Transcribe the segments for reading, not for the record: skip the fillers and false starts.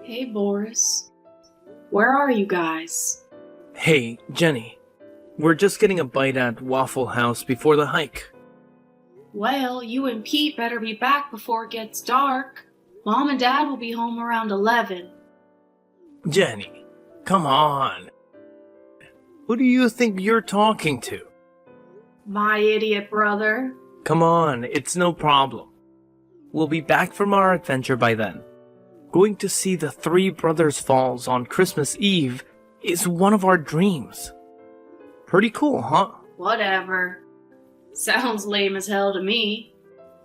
Hey, Boris. Where are you guys? Hey, Jenny. We're just getting a bite at Waffle House before the hike. Well, you and Pete better be back before it gets dark. Mom and Dad will be home around 11. Jenny, come on. Who do you think you're talking to? My idiot brother. Come on, it's no problem. We'll be back from our adventure by then. Going to see the Three Brothers Falls on Christmas Eve is one of our dreams. Pretty cool, huh? Whatever. Sounds lame as hell to me.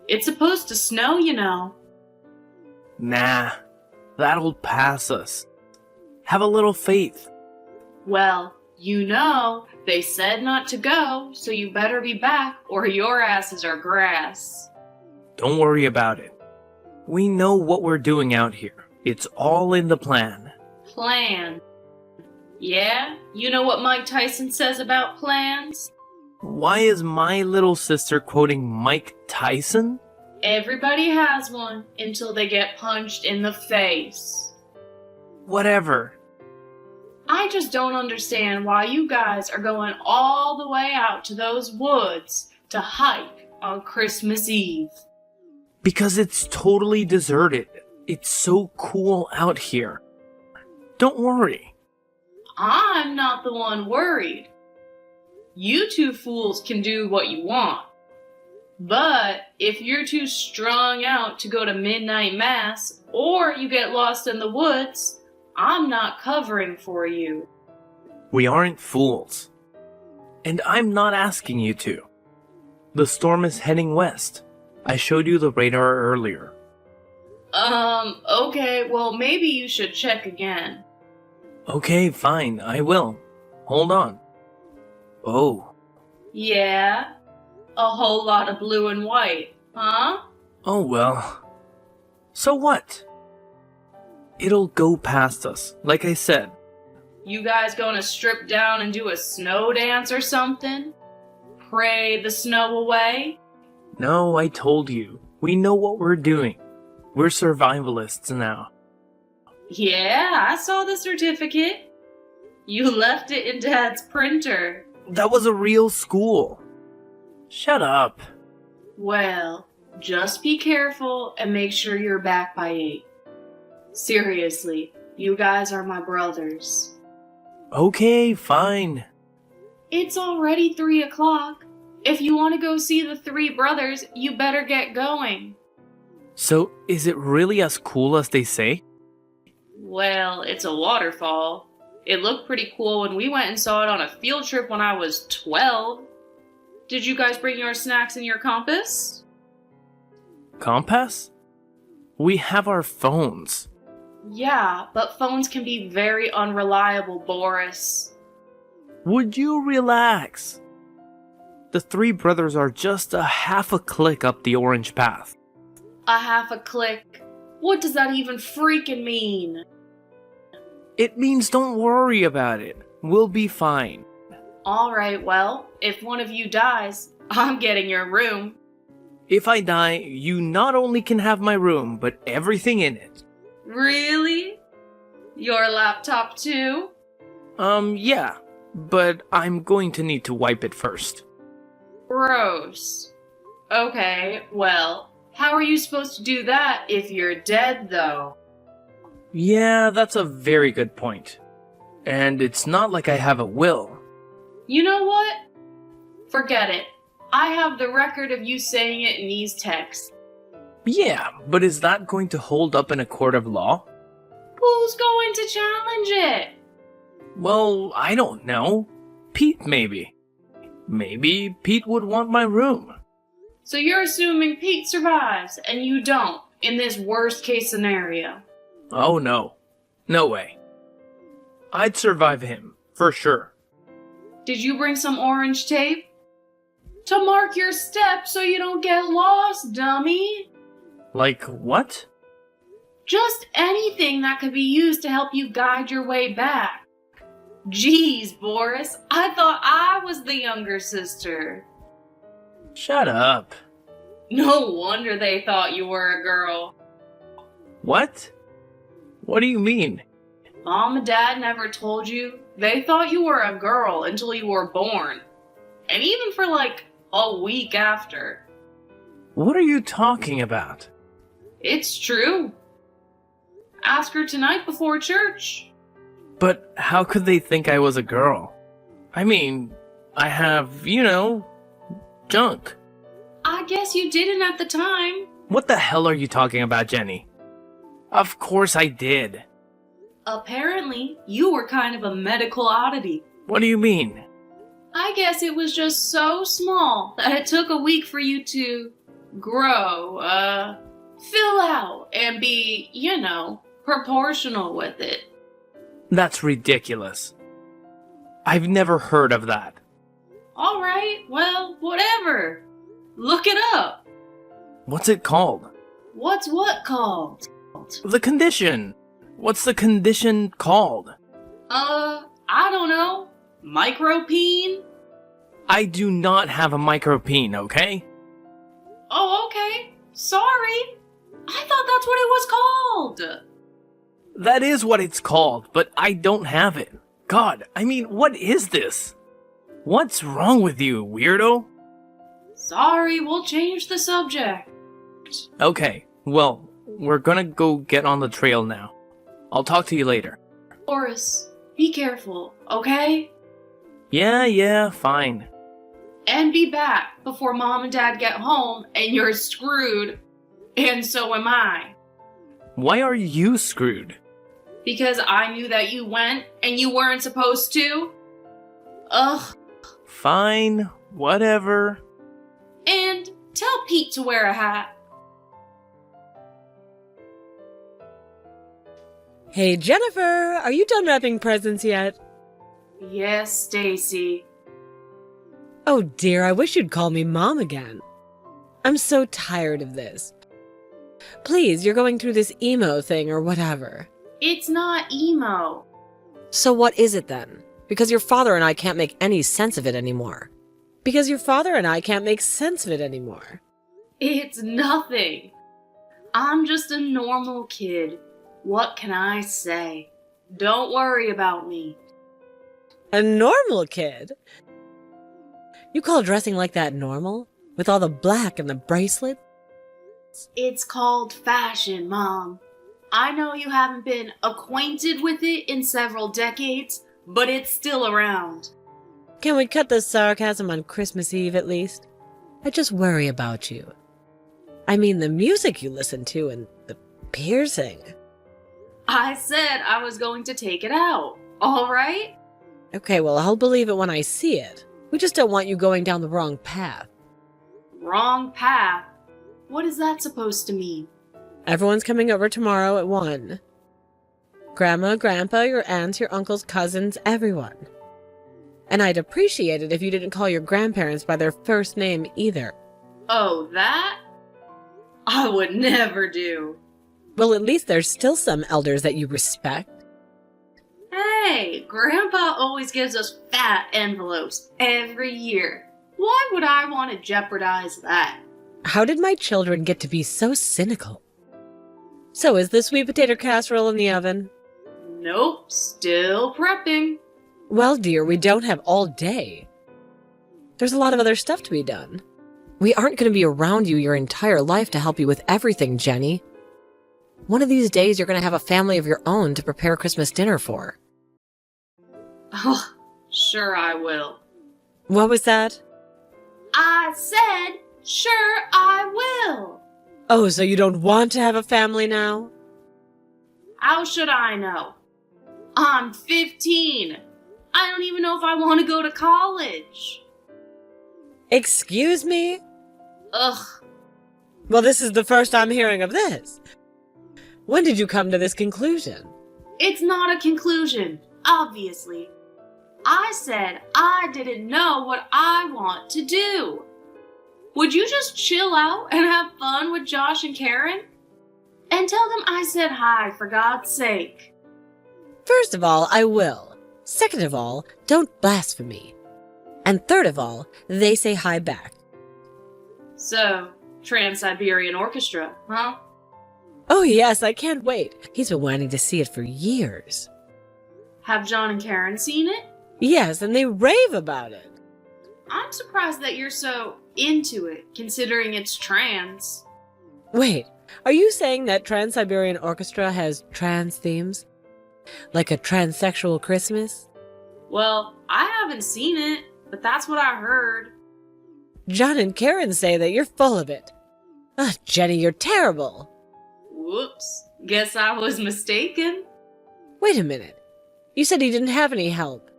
It's supposed to snow, you know. Nah, that'll pass us. Have a little faith. Well, you know, they said not to go, so you better be back or your asses are grass. Don't worry about it. We know what we're doing out here. It's all in the plan. Plan. Yeah? You know what Mike Tyson says about plans? Why is my little sister quoting Mike Tyson? Everybody has one until they get punched in the face. Whatever. I just don't understand why you guys are going all the way out to those woods to hike on Christmas Eve. Because it's totally deserted. It's so cool out here. Don't worry. I'm not the one worried. You two fools can do what you want. But if you're too strung out to go to midnight mass, or you get lost in the woods, I'm not covering for you. We aren't fools. And I'm not asking you to. The storm is heading west. I showed you the radar earlier. Okay, well maybe you should check again. Okay, fine, I will. Hold on. Oh. Yeah? A whole lot of blue and white, huh? Oh well. So what? It'll go past us, like I said. You guys gonna strip down and do a snow dance or something? Pray the snow away? No, I told you. We know what we're doing. We're survivalists now. Yeah, I saw the certificate. You left it in Dad's printer. That was a real school. Shut up. Well, just be careful and make sure you're back by 8. Seriously, you guys are my brothers. Okay, fine. It's already 3 o'clock. If you want to go see the Three Brothers, you better get going. So, is it really as cool as they say? Well, it's a waterfall. It looked pretty cool when we went and saw it on a field trip when I was 12. Did you guys bring your snacks and your compass? Compass? We have our phones. Yeah, but phones can be very unreliable, Boris. Would you relax? The Three Brothers are just a half a click up the orange path. A half a click? What does that even freaking mean? It means don't worry about it. We'll be fine. Alright, well, if one of you dies, I'm getting your room. If I die, you not only can have my room, but everything in it. Really? Your laptop too? Yeah. But I'm going to need to wipe it first. Gross. Okay, well, how are you supposed to do that if you're dead, though? Yeah, that's a very good point. And it's not like I have a will. You know what? Forget it. I have the record of you saying it in these texts. Yeah, but is that going to hold up in a court of law? Who's going to challenge it? Well, I don't know. Pete, maybe. Maybe Pete would want my room. So you're assuming Pete survives, and you don't, in this worst-case scenario. Oh no. No way. I'd survive him, for sure. Did you bring some orange tape? To mark your steps so you don't get lost, dummy! Like what? Just anything that could be used to help you guide your way back. Jeez, Boris, I thought I was the younger sister. Shut up. No wonder they thought you were a girl. What? What do you mean? Mom and Dad never told you? They thought you were a girl until you were born. And even for like a week after. What are you talking about? It's true. Ask her tonight before church. But how could they think I was a girl? I mean, I have, junk. I guess you didn't at the time. What the hell are you talking about, Jenny? Of course I did. Apparently, you were kind of a medical oddity. What do you mean? I guess it was just so small that it took a week for you to grow, fill out, and be, proportional with it. That's ridiculous. I've never heard of that. Alright, well, whatever. Look it up. What's it called? What's what called? The condition. What's the condition called? I don't know. Micropene? I do not have a micropene, okay? Oh, okay. Sorry. I thought that's what it was called. That is what it's called, but I don't have it. God, I mean, what is this? What's wrong with you, weirdo? Sorry, we'll change the subject. Okay, well, we're gonna go get on the trail now. I'll talk to you later. Horace, be careful, okay? Yeah, fine. And be back before Mom and Dad get home and you're screwed. And so am I. Why are you screwed? Because I knew that you went and you weren't supposed to. Ugh. Fine, whatever. And tell Pete to wear a hat. Hey, Jennifer, are you done wrapping presents yet? Yes, Stacy. Oh dear, I wish you'd call me Mom again. I'm so tired of this. Please, you're going through this emo thing or whatever. It's not emo. So what is it then? Because your father and I can't make any sense of it anymore. Because your father and I can't make sense of it anymore. It's nothing. I'm just a normal kid. What can I say? Don't worry about me. A normal kid? You call dressing like that normal? With all the black and the bracelet? It's called fashion, Mom. I know you haven't been acquainted with it in several decades, but it's still around. Can we cut the sarcasm on Christmas Eve at least? I just worry about you. I mean the music you listen to and the piercing. I said I was going to take it out, all right? Okay, well, I'll believe it when I see it. We just don't want you going down the wrong path. Wrong path? What is that supposed to mean? Everyone's coming over tomorrow at 1. Grandma, Grandpa, your aunts, your uncles, cousins, everyone. And I'd appreciate it if you didn't call your grandparents by their first name either. Oh, that? I would never do. Well, at least there's still some elders that you respect. Hey, Grandpa always gives us fat envelopes every year. Why would I want to jeopardize that? How did my children get to be so cynical? So is the sweet potato casserole in the oven? Nope, still prepping. Well, dear, we don't have all day. There's a lot of other stuff to be done. We aren't going to be around you your entire life to help you with everything, Jenny. One of these days, you're going to have a family of your own to prepare Christmas dinner for. Oh, sure I will. What was that? I said, sure I will. Oh, so you don't want to have a family now? How should I know? I'm 15. I don't even know if I want to go to college. Excuse me? Ugh. Well, this is the first I'm hearing of this. When did you come to this conclusion? It's not a conclusion, obviously. I said I didn't know what I want to do. Would you just chill out and have fun with Josh and Karen? And tell them I said hi, for God's sake. First of all, I will. Second of all, don't blaspheme. And third of all, they say hi back. So, Trans-Siberian Orchestra, huh? Oh, yes, I can't wait. He's been wanting to see it for years. Have John and Karen seen it? Yes, and they rave about it. I'm surprised that you're so into it, considering it's trans. Wait, are you saying that Trans-Siberian Orchestra has trans themes? Like a transsexual Christmas? Well, I haven't seen it, but that's what I heard. John and Karen say that you're full of it. Ugh, Jenny, you're terrible. Whoops. Guess I was mistaken. Wait a minute. You said you didn't have any help.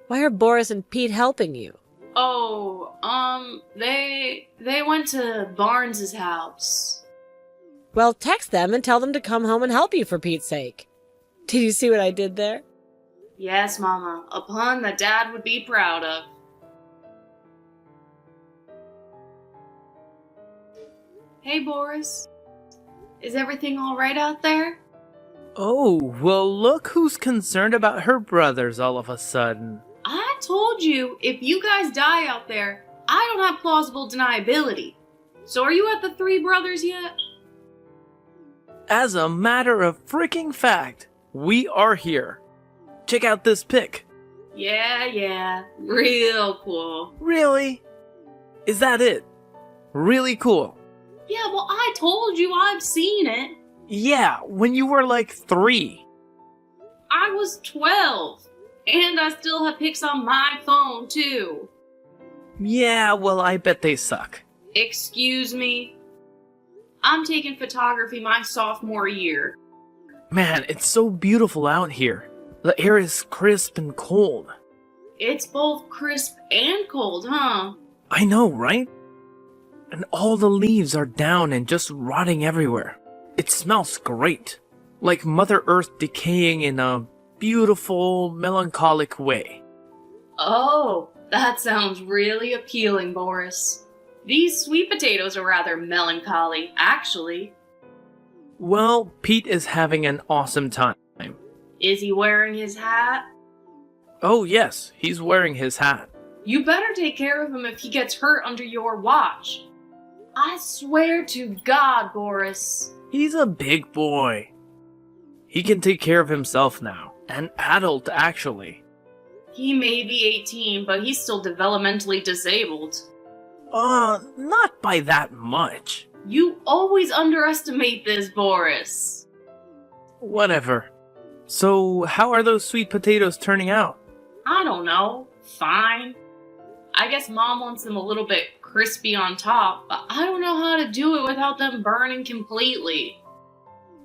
Why are Boris and Pete helping you? Oh, they went to Barnes's house. Well, text them and tell them to come home and help you for Pete's sake. Did you see what I did there? Yes, Mama, a pun that Dad would be proud of. Hey, Boris. Is everything all right out there? Oh, well, look who's concerned about her brothers all of a sudden. I told you, if you guys die out there, I don't have plausible deniability. So are you at the Three Brothers yet? As a matter of freaking fact, we are here. Check out this pic. Yeah, real cool. Really? Is that it? Really cool. Yeah, well, I told you I've seen it. Yeah, when you were like 3. I was 12. And I still have pics on my phone, too. Yeah, well, I bet they suck. Excuse me? I'm taking photography my sophomore year. Man, it's so beautiful out here. The air is crisp and cold. It's both crisp and cold, huh? I know, right? And all the leaves are down and just rotting everywhere. It smells great. Like Mother Earth decaying in a beautiful, melancholic way. Oh, that sounds really appealing, Boris. These sweet potatoes are rather melancholy, actually. Well, Pete is having an awesome time. Is he wearing his hat? Oh yes, he's wearing his hat. You better take care of him if he gets hurt under your watch. I swear to God, Boris. He's a big boy. He can take care of himself now. An adult, actually. He may be 18, but he's still developmentally disabled. Not by that much. You always underestimate this, Boris. Whatever. So, how are those sweet potatoes turning out? I don't know. Fine. I guess Mom wants them a little bit crispy on top, but I don't know how to do it without them burning completely.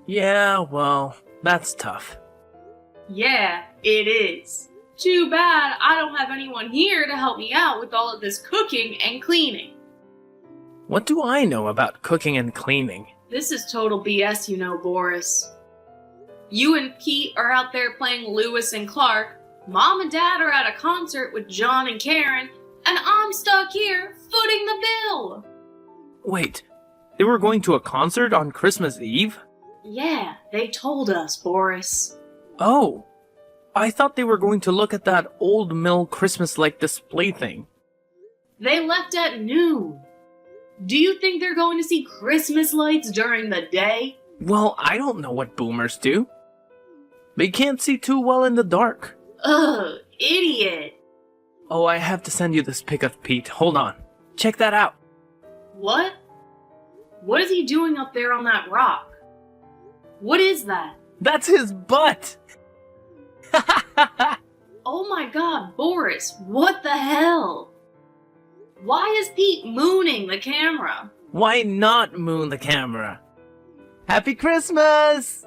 Yeah, well, that's tough. Yeah, it is. Too bad I don't have anyone here to help me out with all of this cooking and cleaning. What do I know about cooking and cleaning? This is total BS, you know, Boris. You and Pete are out there playing Lewis and Clark, Mom and Dad are at a concert with John and Karen, and I'm stuck here footing the bill. Wait, they were going to a concert on Christmas Eve? Yeah, they told us, Boris. Oh, I thought they were going to look at that old mill Christmas-like display thing. They left at noon. Do you think they're going to see Christmas lights during the day? Well, I don't know what boomers do. They can't see too well in the dark. Ugh, idiot. Oh, I have to send you this pic of Pete. Hold on. Check that out. What? What is he doing up there on that rock? What is that? That's his butt! Oh my god, Boris, what the hell? Why is Pete mooning the camera? Why not moon the camera? Happy Christmas!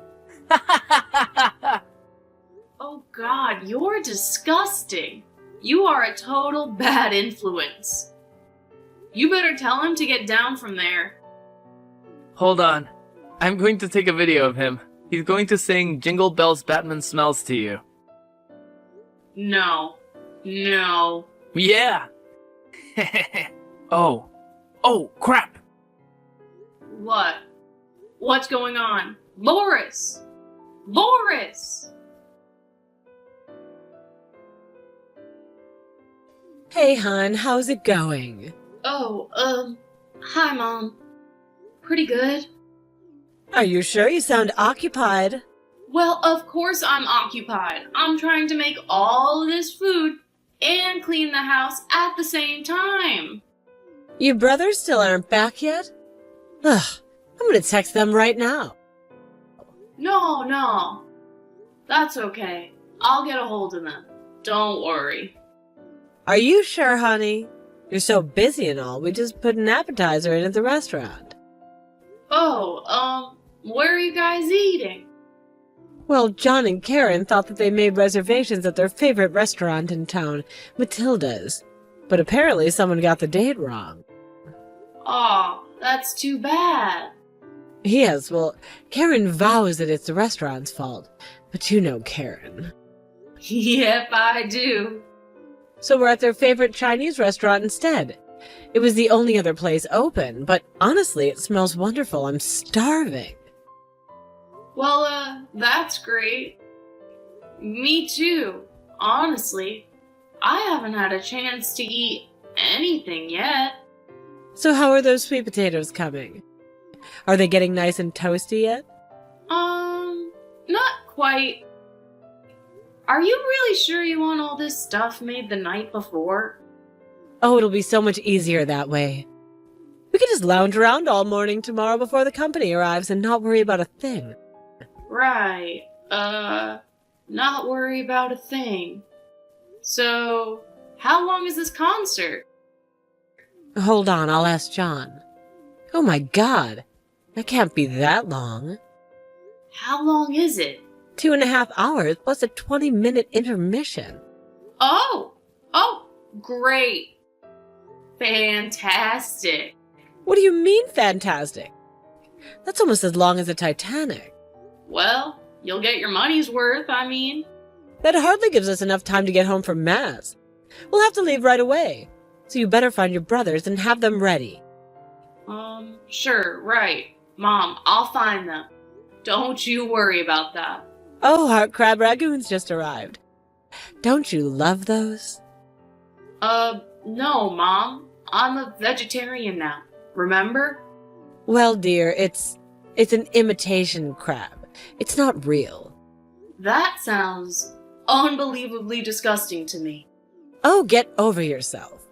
Oh god, you're disgusting. You are a total bad influence. You better tell him to get down from there. Hold on. I'm going to take a video of him. He's going to sing Jingle Bells Batman Smells to you. No. No. Yeah! Oh, crap! What? What's going on? Boris! Boris! Hey, hon, how's it going? Oh, hi, Mom. Pretty good. Are you sure? You sound occupied. Well, of course I'm occupied. I'm trying to make all of this food and clean the house at the same time. Your brothers still aren't back yet? Ugh, I'm gonna text them right now. No. That's okay. I'll get a hold of them. Don't worry. Are you sure, honey? You're so busy and all, we just put an appetizer in at the restaurant. Oh, where are you guys eating? Well, John and Karen thought that they made reservations at their favorite restaurant in town, Matilda's. But apparently someone got the date wrong. Aw, that's too bad. Yes, well, Karen vows that it's the restaurant's fault. But you know Karen. Yep, I do. So we're at their favorite Chinese restaurant instead. It was the only other place open, but honestly, it smells wonderful. I'm starving. Well, that's great. Me too. Honestly, I haven't had a chance to eat anything yet. So how are those sweet potatoes coming? Are they getting nice and toasty yet? Not quite. Are you really sure you want all this stuff made the night before? Oh, it'll be so much easier that way. We can just lounge around all morning tomorrow before the company arrives and not worry about a thing. Right. Not worry about a thing. So, how long is this concert? Hold on, I'll ask John. Oh my god, that can't be that long. How long is it? 2.5 hours plus a 20-minute intermission. Oh, great. Fantastic. What do you mean, fantastic? That's almost as long as the Titanic. Well, you'll get your money's worth, I mean. That hardly gives us enough time to get home from Mass. We'll have to leave right away. So you better find your brothers and have them ready. Sure, right. Mom, I'll find them. Don't you worry about that. Oh, heart crab ragoons just arrived. Don't you love those? No, Mom. I'm a vegetarian now. Remember? Well, dear, it's an imitation crab. It's not real. That sounds unbelievably disgusting to me. Oh, get over yourself.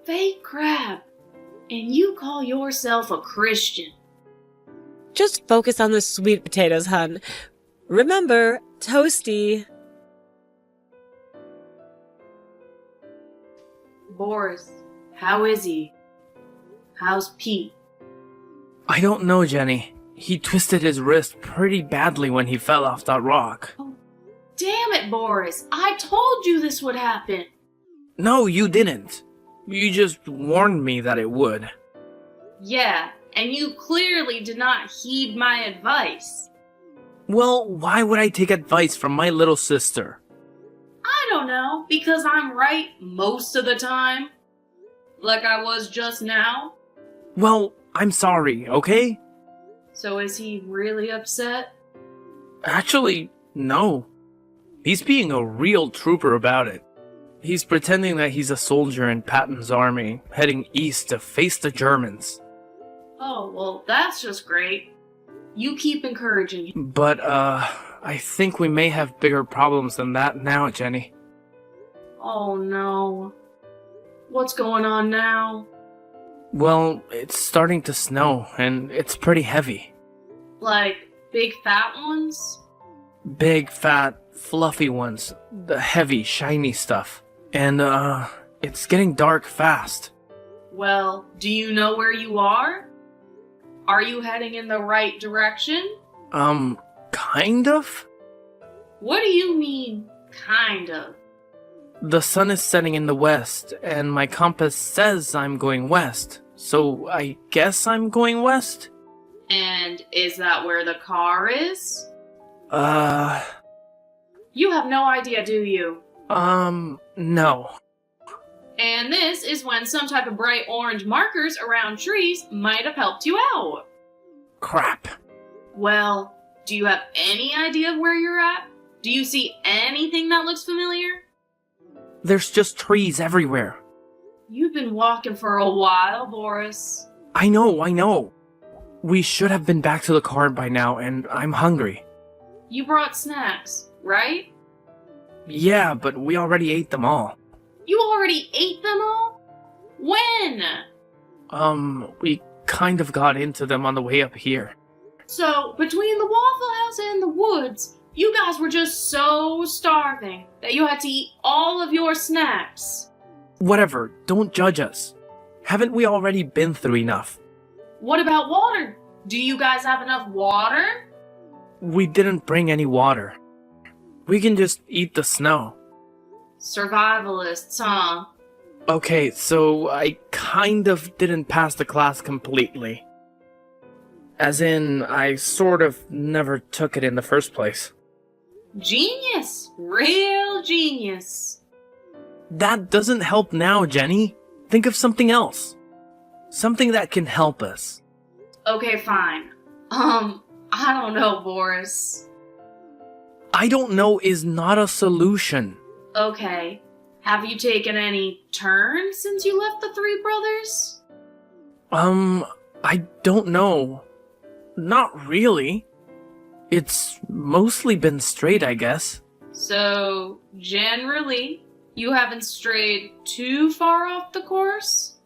Fake crab. And you call yourself a Christian. Just focus on the sweet potatoes, hun. Remember, toasty. Boris, how is he? How's Pete? I don't know, Jenny. He twisted his wrist pretty badly when he fell off that rock. Oh, damn it, Boris. I told you this would happen. No, you didn't. You just warned me that it would. Yeah, and you clearly did not heed my advice. Well, why would I take advice from my little sister? I don't know, because I'm right most of the time. Like I was just now. Well, I'm sorry, okay? So is he really upset? Actually, no. He's being a real trooper about it. He's pretending that he's a soldier in Patton's army, heading east to face the Germans. Oh, well, that's just great. You keep encouraging him. But, I think we may have bigger problems than that now, Jenny. Oh, no. What's going on now? Well, it's starting to snow, and it's pretty heavy. Like, big fat ones? Big, fat, fluffy ones. The heavy, shiny stuff. And, it's getting dark fast. Well, do you know where you are? Are you heading in the right direction? Kind of? What do you mean, kind of? The sun is setting in the west, and my compass says I'm going west. So I guess I'm going west? And is that where the car is? Uh... You have no idea, do you? No. And this is when some type of bright orange markers around trees might have helped you out. Crap. Well, do you have any idea of where you're at? Do you see anything that looks familiar? There's just trees everywhere. You've been walking for a while, Boris. I know. We should have been back to the car by now, and I'm hungry. You brought snacks, right? Yeah, but we already ate them all. You already ate them all? When? We kind of got into them on the way up here. So, between the Waffle House and the woods, you guys were just so starving that you had to eat all of your snacks. Whatever, don't judge us. Haven't we already been through enough? What about water? Do you guys have enough water? We didn't bring any water. We can just eat the snow. Survivalists, huh? Okay, so I kind of didn't pass the class completely. As in, I sort of never took it in the first place. Genius! Real genius! That doesn't help now, Jenny. Think of something else. Something that can help us. Okay, fine. I don't know, Boris. I don't know is not a solution. Okay. Have you taken any turns since you left the Three Brothers? I don't know. Not really. It's mostly been straight, I guess. So, generally, you haven't strayed too far off the course?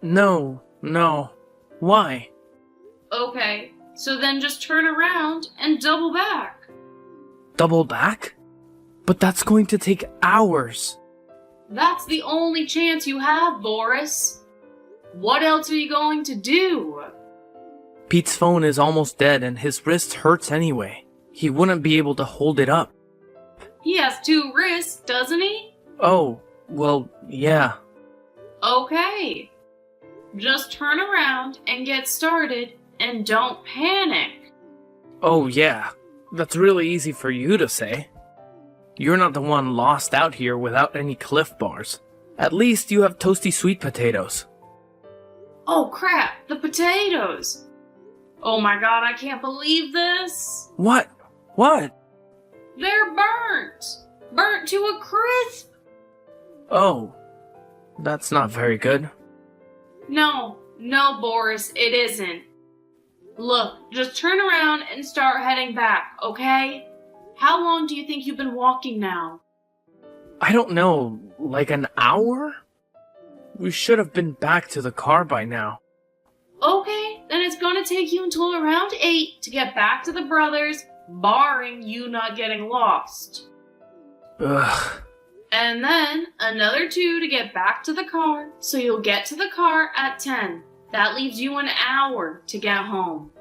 No. Why? Okay, so then just turn around and double back. Double back? But that's going to take hours. That's the only chance you have, Boris. What else are you going to do? Pete's phone is almost dead and his wrist hurts anyway. He wouldn't be able to hold it up. He has two wrists, doesn't he? Oh, well, yeah. Okay. Just turn around and get started, and don't panic. Oh, yeah. That's really easy for you to say. You're not the one lost out here without any Cliff Bars. At least you have toasty sweet potatoes. Oh crap, the potatoes! Oh my god, I can't believe this! What? What? They're burnt! Burnt to a crisp! Oh, that's not very good. No, Boris, it isn't. Look, just turn around and start heading back, okay? How long do you think you've been walking now? I don't know, like an hour? We should have been back to the car by now. Okay, then it's gonna take you until around 8 to get back to the brothers, barring you not getting lost. Ugh. And then another 2 to get back to the car, so you'll get to the car at 10. That leaves you an hour to get home.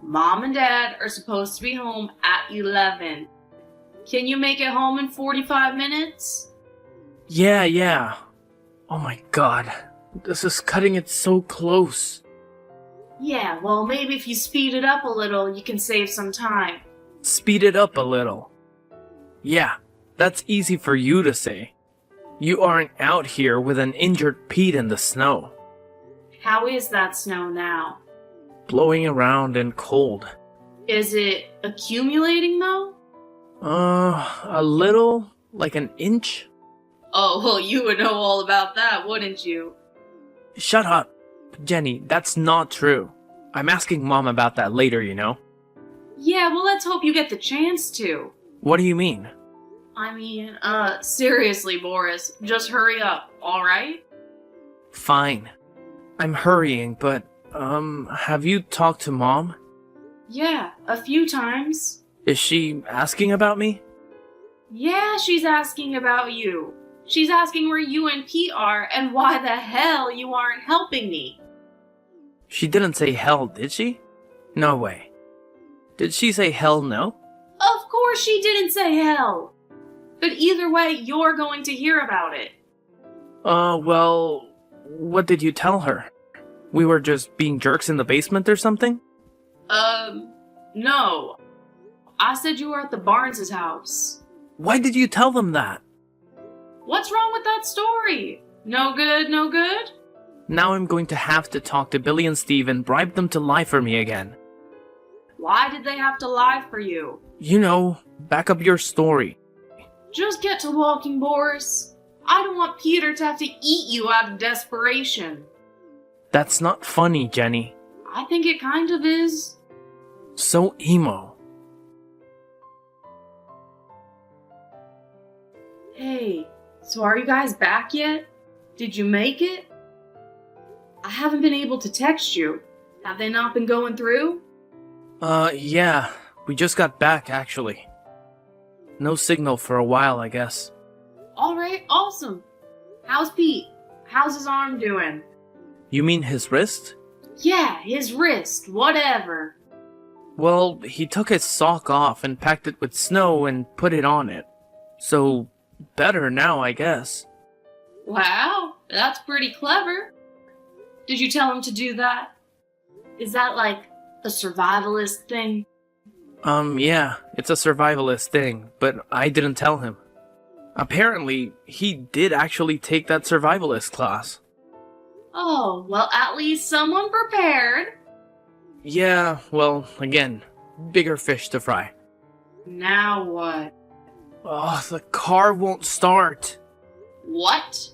Mom and Dad are supposed to be home at 11. Can you make it home in 45 minutes? Yeah. Oh my god. This is cutting it so close. Yeah, well, maybe if you speed it up a little, you can save some time. Speed it up a little. Yeah, that's easy for you to say. You aren't out here with an injured Pete in the snow. How is that snow now? Blowing around and cold. Is it accumulating, though? A little? Like an inch? Oh, well, you would know all about that, wouldn't you? Shut up. Jenny, that's not true. I'm asking Mom about that later, you know? Yeah, well, let's hope you get the chance to. What do you mean? I mean, seriously, Boris, just hurry up, alright? Fine. I'm hurrying, but, have you talked to Mom? Yeah, a few times. Is she asking about me? Yeah, she's asking about you. She's asking where you and Pete are and why the hell you aren't helping me. She didn't say hell, did she? No way. Did she say hell no? Of course she didn't say hell. But either way, you're going to hear about it. Well, what did you tell her? We were just being jerks in the basement or something? No. I said you were at the Barnes' house. Why did you tell them that? What's wrong with that story? No good, no good? Now I'm going to have to talk to Billy and Steve and bribe them to lie for me again. Why did they have to lie for you? You know, back up your story. Just get to walking, Boris. I don't want Peter to have to eat you out of desperation. That's not funny, Jenny. I think it kind of is. So emo. Hey, so are you guys back yet? Did you make it? I haven't been able to text you. Have they not been going through? Yeah. We just got back, actually. No signal for a while, I guess. Alright, awesome. How's Pete? How's his arm doing? You mean his wrist? Yeah, his wrist, whatever. Well, he took his sock off and packed it with snow and put it on it. So, better now, I guess. Wow, that's pretty clever. Did you tell him to do that? Is that like a survivalist thing? Yeah, it's a survivalist thing, but I didn't tell him. Apparently, he did actually take that survivalist class. Oh, well, at least someone prepared. Yeah, well, again, bigger fish to fry. Now what? Oh, the car won't start. What?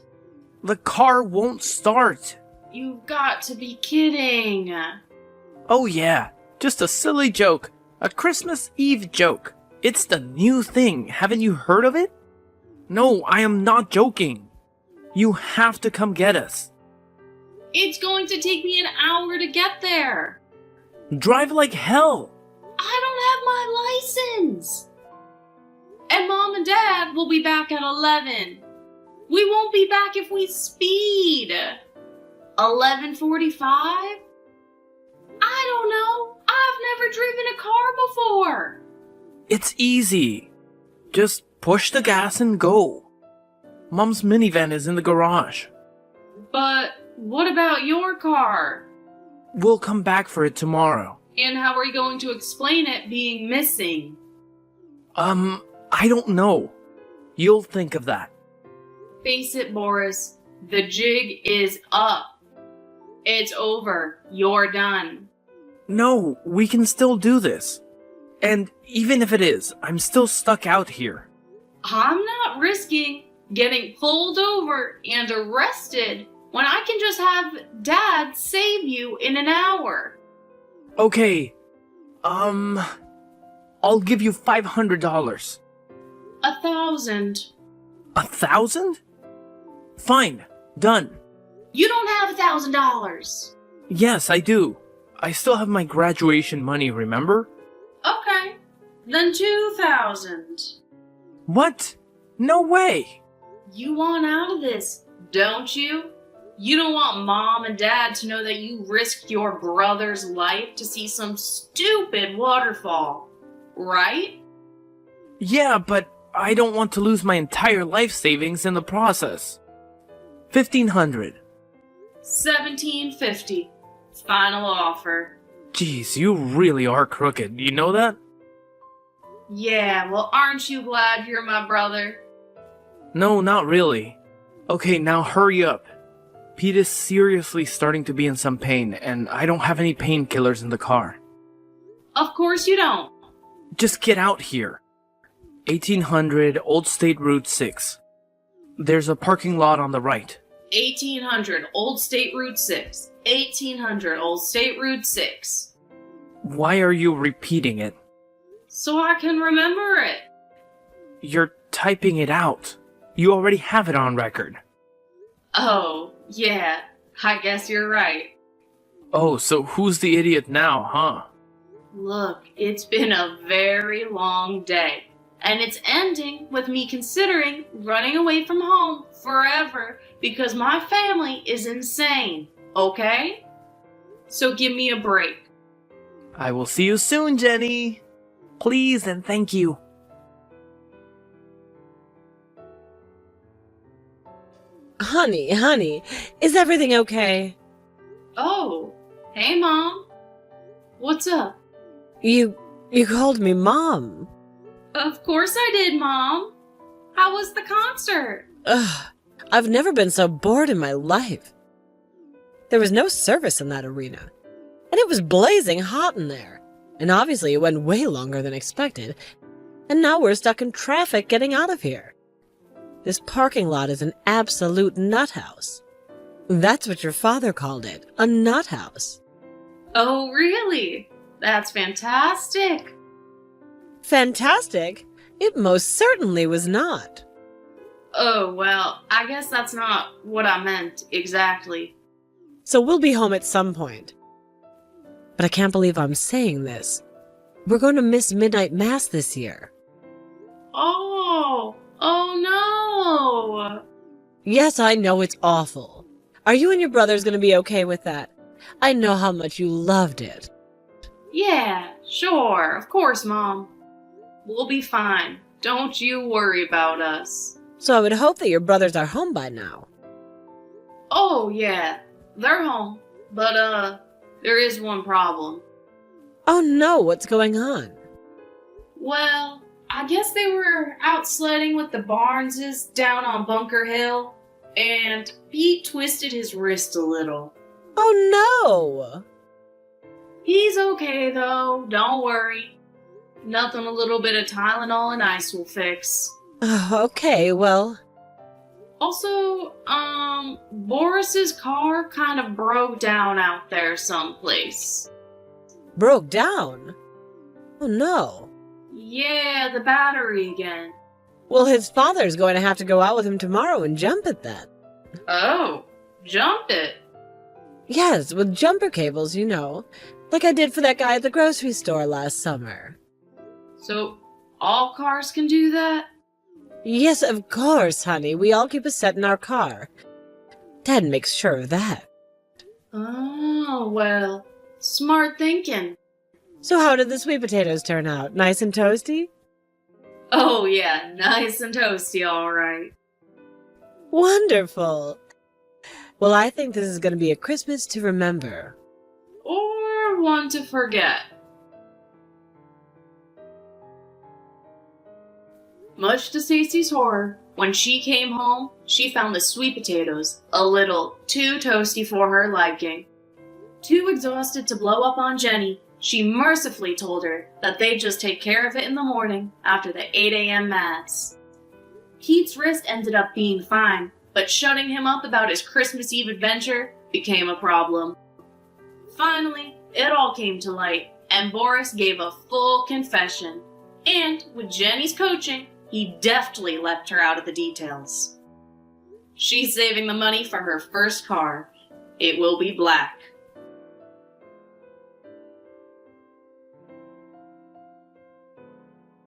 The car won't start. You've got to be kidding. Oh yeah, just a silly joke. A Christmas Eve joke. It's the new thing. Haven't you heard of it? No, I am not joking. You have to come get us. It's going to take me an hour to get there. Drive like hell. I don't have my license. And Mom and Dad will be back at 11. We won't be back if we speed. 11:45? I don't know. I've never driven a car before. It's easy. Just push the gas and go. Mom's minivan is in the garage. But what about your car? We'll come back for it tomorrow. And how are you going to explain it being missing? I don't know. You'll think of that. Face it, Boris. The jig is up. It's over. You're done. No, we can still do this. And even if it is, I'm still stuck out here. I'm not risking getting pulled over and arrested when I can just have Dad save you in an hour. Okay, I'll give you $500. 1,000. 1,000? Fine, done. You don't have $1,000. Yes, I do. I still have my graduation money, remember? Okay, then 2,000. What? No way! You want out of this, don't you? You don't want Mom and Dad to know that you risked your brother's life to see some stupid waterfall, right? Yeah, but I don't want to lose my entire life savings in the process. 1,500. 1750. Final offer. Jeez, you really are crooked, you know that? Yeah, well, aren't you glad you're my brother? No, not really. Okay, now hurry up. Pete is seriously starting to be in some pain, and I don't have any painkillers in the car. Of course you don't. Just get out here. 1800 Old State Route 6. There's a parking lot on the right. 1800 Old State Route 6. 1800 Old State Route 6. Why are you repeating it? So I can remember it. You're typing it out. You already have it on record. Oh, yeah. I guess you're right. Oh, so who's the idiot now, huh? Look, it's been a very long day. And it's ending with me considering running away from home forever because my family is insane, okay? So give me a break. I will see you soon, Jenny. Please and thank you. Honey, is everything okay? Oh, hey Mom. What's up? You called me Mom. Of course I did, Mom. How was the concert? Ugh, I've never been so bored in my life. There was no service in that arena, and it was blazing hot in there. And obviously it went way longer than expected, and now we're stuck in traffic getting out of here. This parking lot is an absolute nut house. That's what your father called it, a nut house. Oh, really? That's fantastic. Fantastic? It most certainly was not. Oh, well, I guess that's not what I meant exactly. So we'll be home at some point. But I can't believe I'm saying this. We're going to miss midnight mass this year. Oh no! Yes, I know it's awful. Are you and your brothers going to be okay with that? I know how much you loved it. Yeah, sure, of course, Mom. We'll be fine. Don't you worry about us. So I would hope that your brothers are home by now. Oh, yeah, they're home. But, there is one problem. Oh no, what's going on? Well, I guess they were out sledding with the Barneses down on Bunker Hill, and Pete twisted his wrist a little. Oh no! He's okay, though. Don't worry. Nothing a little bit of Tylenol and ice will fix. Okay, well... Also, Boris's car kind of broke down out there someplace. Broke down? Oh no. Yeah, the battery again. Well, his father's going to have to go out with him tomorrow and jump it then. Oh, jump it. Yes, with jumper cables, you know. Like I did for that guy at the grocery store last summer. So, all cars can do that? Yes, of course, honey. We all keep a set in our car. Dad makes sure of that. Oh, well, smart thinking. So how did the sweet potatoes turn out? Nice and toasty? Oh, yeah, nice and toasty, all right. Wonderful. Well, I think this is going to be a Christmas to remember. Or one to forget. Much to Stacy's horror, when she came home, she found the sweet potatoes a little too toasty for her liking. Too exhausted to blow up on Jenny, she mercifully told her that they'd just take care of it in the morning after the 8 a.m. mass. Pete's wrist ended up being fine, but shutting him up about his Christmas Eve adventure became a problem. Finally, it all came to light, and Boris gave a full confession. And, with Jenny's coaching, he deftly left her out of the details. She's saving the money for her first car. It will be black.